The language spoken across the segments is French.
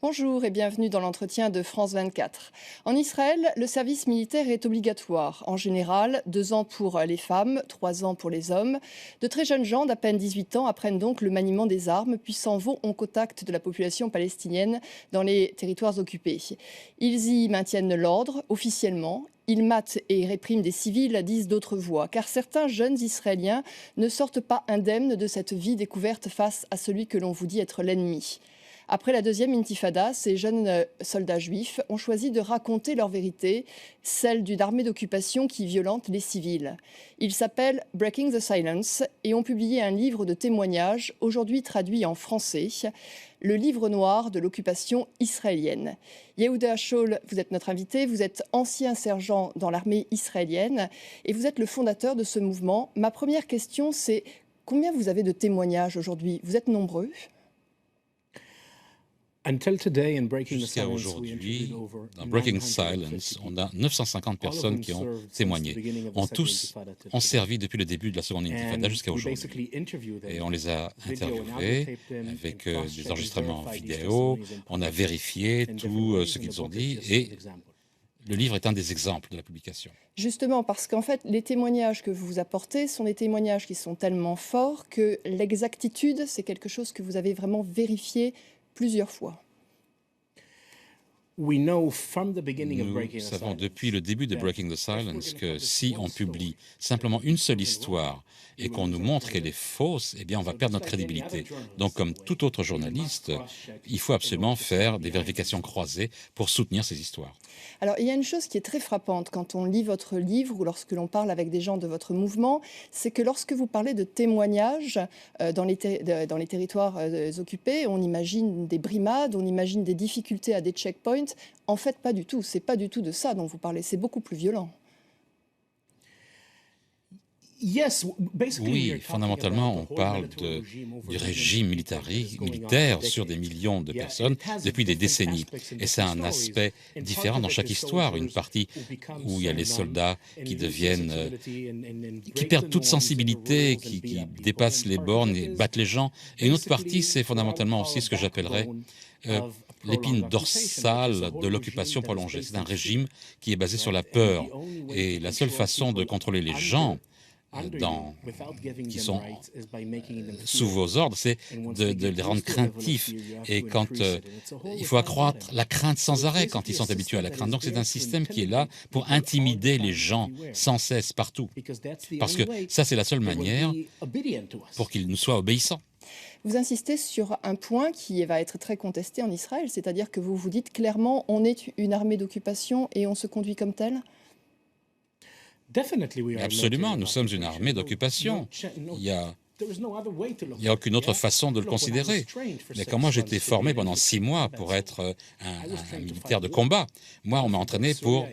Bonjour et bienvenue dans l'entretien de France 24. En Israël, le service militaire est obligatoire. En général, 2 ans pour les femmes, 3 ans pour les hommes. De très jeunes gens d'à peine 18 ans apprennent donc le maniement des armes, puis s'en vont au contact de la population palestinienne dans les territoires occupés. Ils y maintiennent l'ordre officiellement. Ils matent et répriment des civils, disent d'autres voix, car certains jeunes Israéliens ne sortent pas indemnes de cette vie découverte face à celui que l'on vous dit être l'ennemi. Après la deuxième intifada, ces jeunes soldats juifs ont choisi de raconter leur vérité, celle d'une armée d'occupation qui violente les civils. Ils s'appellent Breaking the Silence et ont publié un livre de témoignages, aujourd'hui traduit en français, le livre noir de l'occupation israélienne. Yehuda Shaul, vous êtes notre invité, vous êtes ancien sergent dans l'armée israélienne et vous êtes le fondateur de ce mouvement. Ma première question, c'est combien vous avez de témoignages aujourd'hui? Vous êtes nombreux? Jusqu'à aujourd'hui, dans Breaking Silence, on a 950 personnes qui ont témoigné. Tous ont servi depuis le début de la seconde intifada jusqu'à aujourd'hui. Et on les a interviewés avec des enregistrements vidéo, on a vérifié tout ce qu'ils ont dit et le livre est un des exemples de la publication. Justement, parce qu'en fait, les témoignages que vous apportez sont des témoignages qui sont tellement forts que l'exactitude, c'est quelque chose que vous avez vraiment vérifié plusieurs fois. Nous savons depuis le début de Breaking the Silence que si on publie simplement une seule histoire et qu'on nous montre qu'elle est fausse, eh bien on va perdre notre crédibilité. Donc comme tout autre journaliste, il faut absolument faire des vérifications croisées pour soutenir ces histoires. Alors il y a une chose qui est très frappante quand on lit votre livre ou lorsque l'on parle avec des gens de votre mouvement, c'est que lorsque vous parlez de témoignages dans les territoires occupés, on imagine des brimades, on imagine des difficultés à des checkpoints. En fait, pas du tout. C'est pas du tout de ça dont vous parlez. C'est beaucoup plus violent. Oui, fondamentalement, on parle du régime militaire sur des millions de personnes depuis des décennies. Et c'est un aspect différent dans chaque histoire. Une partie où il y a les soldats qui perdent toute sensibilité, qui dépassent les bornes et battent les gens. Et une autre partie, c'est fondamentalement aussi ce que j'appellerais l'épine dorsale de l'occupation prolongée. C'est un régime qui est basé sur la peur. Et la seule façon de contrôler les gens qui sont sous vos ordres, c'est de les rendre craintifs. Et quand il faut accroître la crainte sans arrêt quand ils sont habitués à la crainte. Donc c'est un système qui est là pour intimider les gens sans cesse partout. Parce que ça, c'est la seule manière pour qu'ils nous soient obéissants. Vous insistez sur un point qui va être très contesté en Israël, c'est-à-dire que vous vous dites clairement on est une armée d'occupation et on se conduit comme telle? Absolument, nous sommes une armée d'occupation. Il n'y a aucune autre façon de le considérer. Mais quand moi j'étais formé pendant 6 mois pour être un militaire de combat, moi on m'a entraîné pour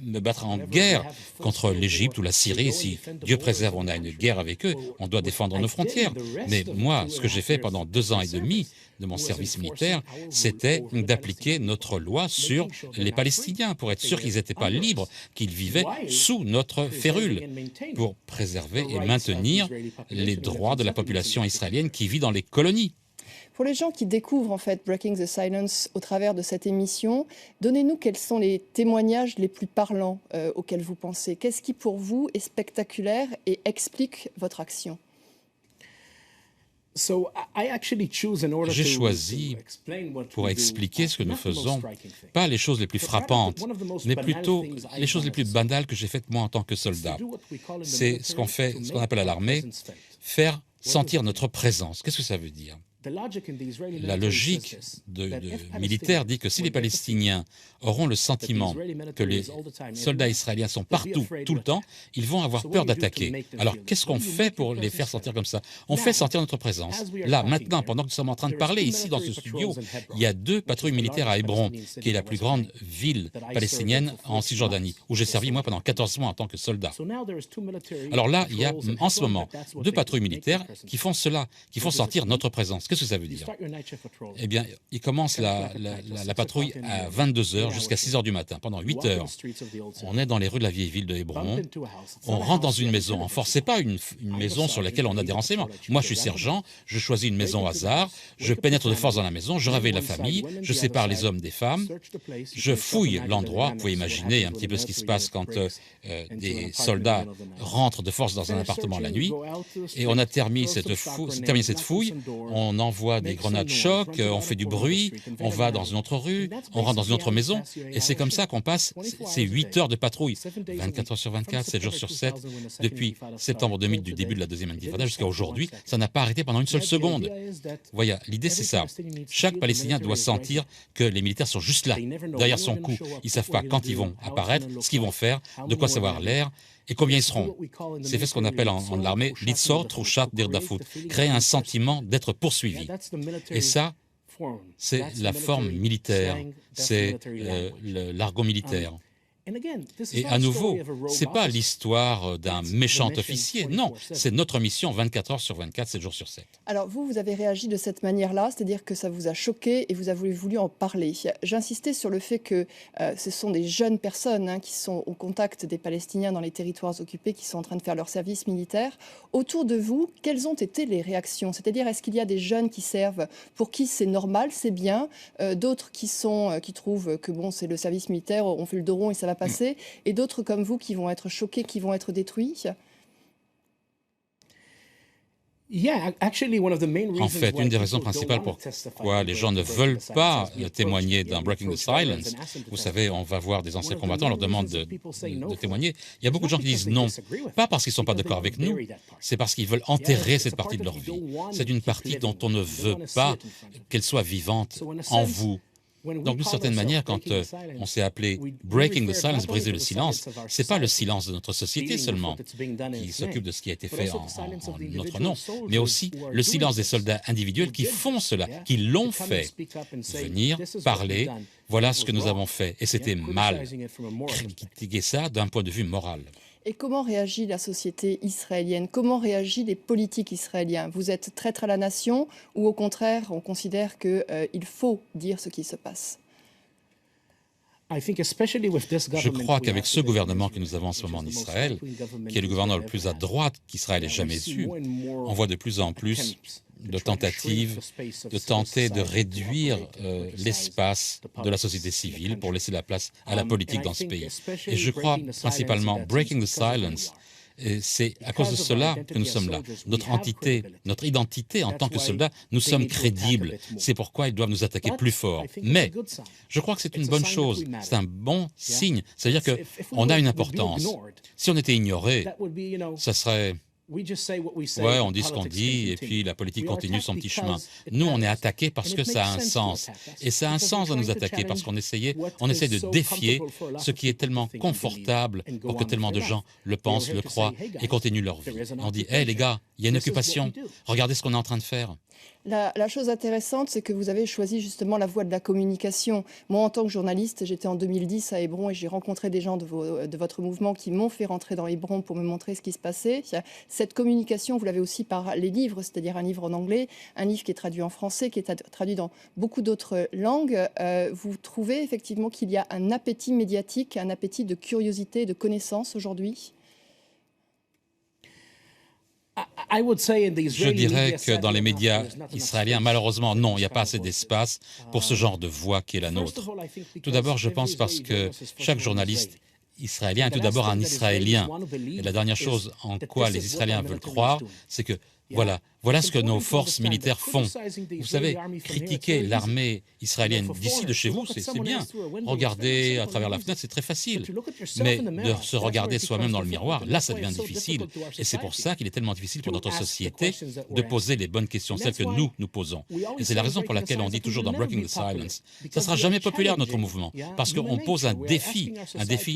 me battre en guerre contre l'Égypte ou la Syrie. Si Dieu préserve, on a une guerre avec eux, on doit défendre nos frontières. Mais moi, ce que j'ai fait pendant 2 ans et demi de mon service militaire, c'était d'appliquer notre loi sur les Palestiniens pour être sûr qu'ils n'étaient pas libres, qu'ils vivaient sous notre férule, pour préserver et maintenir les droits de la population israélienne qui vit dans les colonies. Pour les gens qui découvrent en fait Breaking the Silence au travers de cette émission, donnez-nous quels sont les témoignages les plus parlants auxquels vous pensez. Qu'est-ce qui pour vous est spectaculaire et explique votre action? J'ai choisi, pour expliquer ce que nous faisons, pas les choses les plus frappantes, mais plutôt les choses les plus banales que j'ai faites moi en tant que soldat. C'est ce qu'on appelle à l'armée, faire sentir notre présence. Qu'est-ce que ça veut dire? La logique militaire dit que si les Palestiniens auront le sentiment que les soldats israéliens sont partout, tout le temps, ils vont avoir peur d'attaquer. Alors, qu'est-ce qu'on fait pour les faire sentir comme ça? On fait sentir notre présence. Là, maintenant, pendant que nous sommes en train de parler ici dans ce studio, il y a 2 patrouilles militaires à Hébron, qui est la plus grande ville palestinienne en Cisjordanie, où j'ai servi moi pendant 14 mois en tant que soldat. Alors là, il y a en ce moment 2 patrouilles militaires qui font cela, qui font sentir notre présence. Qu'est-ce que ça veut dire? Eh bien, il commence la patrouille à 22 heures jusqu'à 6 heures du matin, pendant 8 heures. On est dans les rues de la vieille ville de Hébron. On rentre dans une maison en force. Ce n'est pas une maison sur laquelle on a des renseignements. Moi, je suis sergent, je choisis une maison au hasard, je pénètre de force dans la maison, je réveille la famille, je sépare les hommes des femmes, je fouille l'endroit. Vous pouvez imaginer un petit peu ce qui se passe quand des soldats rentrent de force dans un appartement la nuit. Et on a terminé cette fouille, on envoie des grenades choc, on fait du bruit, on va dans une autre rue, on rentre dans une autre maison. Et c'est comme ça qu'on passe ces 8 heures de patrouille, 24 heures sur 24, 7 jours sur 7, depuis septembre 2000, du début de la deuxième intifada jusqu'à aujourd'hui. Ça n'a pas arrêté pendant une seule seconde. Voilà, l'idée c'est ça. Chaque Palestinien doit sentir que les militaires sont juste là, derrière son cou. Ils ne savent pas quand ils vont apparaître, ce qu'ils vont faire, de quoi savoir l'air et combien ils seront. C'est fait ce qu'on appelle en l'armée « litzor trushat dirdafut », créer un sentiment d'être poursuivi. Et ça, c'est la forme militaire, c'est l'argot militaire. Et à nouveau, ce n'est pas l'histoire d'un méchant officier, non, c'est notre mission 24 heures sur 24, 7 jours sur 7. Alors vous avez réagi de cette manière-là, c'est-à-dire que ça vous a choqué et vous avez voulu en parler. J'insistais sur le fait que ce sont des jeunes personnes qui sont au contact des Palestiniens dans les territoires occupés, qui sont en train de faire leur service militaire. Autour de vous, quelles ont été les réactions? C'est-à-dire, est-ce qu'il y a des jeunes qui servent, pour qui c'est normal, c'est bien, d'autres qui trouvent que bon, c'est le service militaire, on fait le dos rond et ça va passer, et d'autres comme vous qui vont être choqués, qui vont être détruits? En fait, une des raisons principales pourquoi les gens ne veulent pas témoigner dans Breaking the Silence, vous savez, on va voir des anciens combattants, on leur demande de témoigner. Il y a beaucoup de gens qui disent non, pas parce qu'ils ne sont pas d'accord avec nous, c'est parce qu'ils veulent enterrer cette partie de leur vie. C'est une partie dont on ne veut pas qu'elle soit vivante en vous. Donc, d'une certaine manière, quand on s'est appelé Breaking the Silence, briser le silence, ce n'est pas le silence de notre société seulement qui s'occupe de ce qui a été fait en notre nom, mais aussi le silence des soldats individuels qui font cela, qui l'ont fait. Venir, parler, voilà ce que nous avons fait. Et c'était mal. Critiquer ça d'un point de vue moral. Et comment réagit la société israélienne? Comment réagissent les politiques israéliens? Vous êtes traître à la nation ou au contraire, on considère qu'il faut dire ce qui se passe? Je crois qu'avec ce gouvernement que nous avons en ce moment en Israël, qui est le gouvernement le plus à droite qu'Israël ait jamais eu, on voit de plus en plus de tentatives de tenter de réduire l'espace de la société civile pour laisser la place à la politique dans ce pays. Et je crois principalement Breaking the Silence. Et c'est à cause de cela que nous sommes là. Notre entité, notre identité en tant que soldats, nous sommes crédibles. C'est pourquoi ils doivent nous attaquer plus fort. Mais je crois que c'est une bonne chose, c'est un bon signe. C'est-à-dire qu'on a une importance. Si on était ignoré, ça serait... Ouais, on dit ce qu'on dit et puis la politique continue son petit chemin. Nous, on est attaqués parce que ça a un sens. Et ça a un sens de nous attaquer parce qu'on essaie de défier ce qui est tellement confortable pour que tellement de gens le pensent, le croient et continuent leur vie. On dit, hé les gars, il y a une occupation, regardez ce qu'on est en train de faire. La chose intéressante, c'est que vous avez choisi justement la voie de la communication. Moi, en tant que journaliste, j'étais en 2010 à Hébron et j'ai rencontré des gens de votre mouvement qui m'ont fait rentrer dans Hébron pour me montrer ce qui se passait. Cette communication, vous l'avez aussi par les livres, c'est-à-dire un livre en anglais, un livre qui est traduit en français, qui est traduit dans beaucoup d'autres langues. Vous trouvez effectivement qu'il y a un appétit médiatique, un appétit de curiosité, de connaissance aujourd'hui ? Je dirais que dans les médias israéliens, malheureusement, non, il n'y a pas assez d'espace pour ce genre de voix qui est la nôtre. Tout d'abord, je pense parce que chaque journaliste israélien est tout d'abord un Israélien. Et la dernière chose en quoi les Israéliens veulent croire, c'est que voilà ce que nos forces militaires font. Vous savez, critiquer l'armée israélienne d'ici, de chez vous, c'est bien. Regarder à travers la fenêtre, c'est très facile. Mais de se regarder soi-même dans le miroir, là, ça devient difficile. Et c'est pour ça qu'il est tellement difficile pour notre société de poser les bonnes questions, celles que nous posons. Et c'est la raison pour laquelle on dit toujours dans Breaking the Silence, ça ne sera jamais populaire, notre mouvement, parce qu'on pose un défi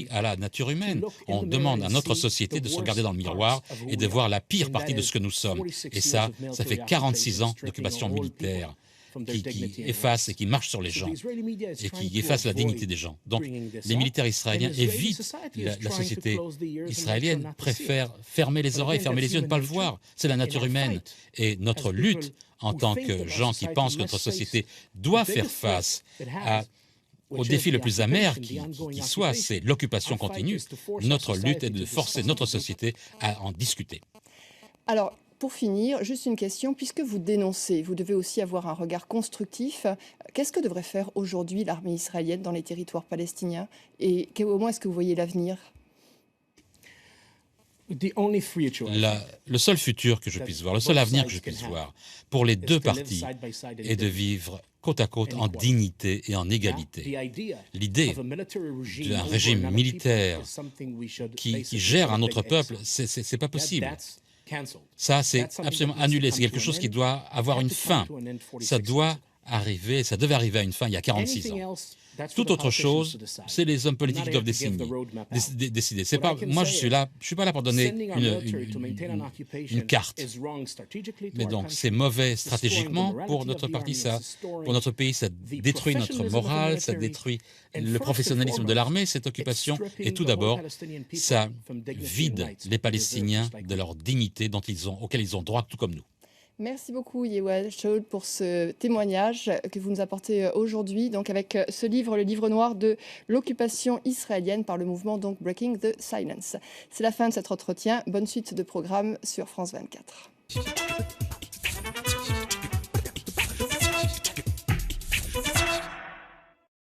à la nature humaine. On demande à notre société de se regarder dans le miroir et de voir la pire partie de ce que nous sommes. Et ça fait 46 ans d'occupation militaire qui efface et qui marche sur les gens et qui efface la dignité des gens. Donc, les militaires israéliens évitent, la société israélienne préfère fermer les oreilles, fermer les yeux, ne pas le voir. C'est la nature humaine. Et notre lutte en tant que gens qui pensent que notre société doit faire face au défi le plus amer qui soit, c'est l'occupation continue. Notre lutte est de forcer notre société à en discuter. Alors, pour finir, juste une question, puisque vous dénoncez, vous devez aussi avoir un regard constructif. Qu'est-ce que devrait faire aujourd'hui l'armée israélienne dans les territoires palestiniens et comment est-ce que vous voyez l'avenir ? Le seul futur que je puisse voir, le seul avenir que je puisse voir pour les deux parties est de vivre côte à côte en dignité et en égalité. L'idée d'un régime militaire qui gère un autre peuple, c'est pas possible. Ça, c'est absolument annulé. C'est quelque chose qui doit avoir une fin. Ça doit arriver, ça devait arriver à une fin il y a 46 ans. Toute autre chose, c'est les hommes politiques qui doivent décider. C'est pas, moi, je suis pas là pour donner une carte. Mais donc, c'est mauvais stratégiquement pour notre parti, pour notre pays, ça détruit notre morale, ça détruit le professionnalisme de l'armée, cette occupation. Et tout d'abord, ça vide les Palestiniens de leur dignité auquel ils ont droit, tout comme nous. Merci beaucoup Yoav Shaul pour ce témoignage que vous nous apportez aujourd'hui, donc avec ce livre, le livre noir de l'occupation israélienne par le mouvement donc Breaking the Silence. C'est la fin de cet entretien. Bonne suite de programme sur France 24.